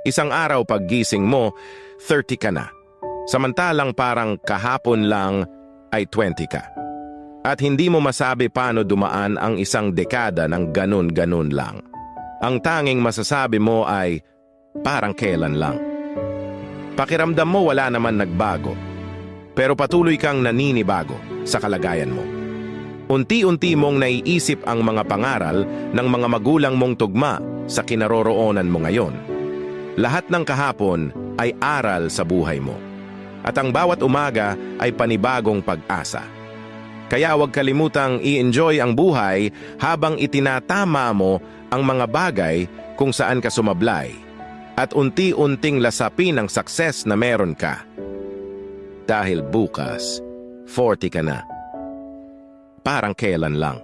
Isang araw paggising mo, 30 ka na. Samantalang parang kahapon lang ay 20 ka. At hindi mo masabi paano dumaan ang isang dekada ng ganun-ganun lang. Ang tanging masasabi mo ay parang kailan lang. Pakiramdam mo wala naman nagbago, pero patuloy kang naninibago sa kalagayan mo. Unti-unti mong naiisip ang mga pangaral ng mga magulang mong tugma sa kinaroroonan mo ngayon. Lahat ng kahapon ay aral sa buhay mo. At ang bawat umaga ay panibagong pag-asa. Kaya huwag kalimutang i-enjoy ang buhay habang itinatama mo ang mga bagay kung saan ka sumablay at unti-unting lasapin ang success na meron ka. Dahil bukas, 40 ka na. Parang kailan lang.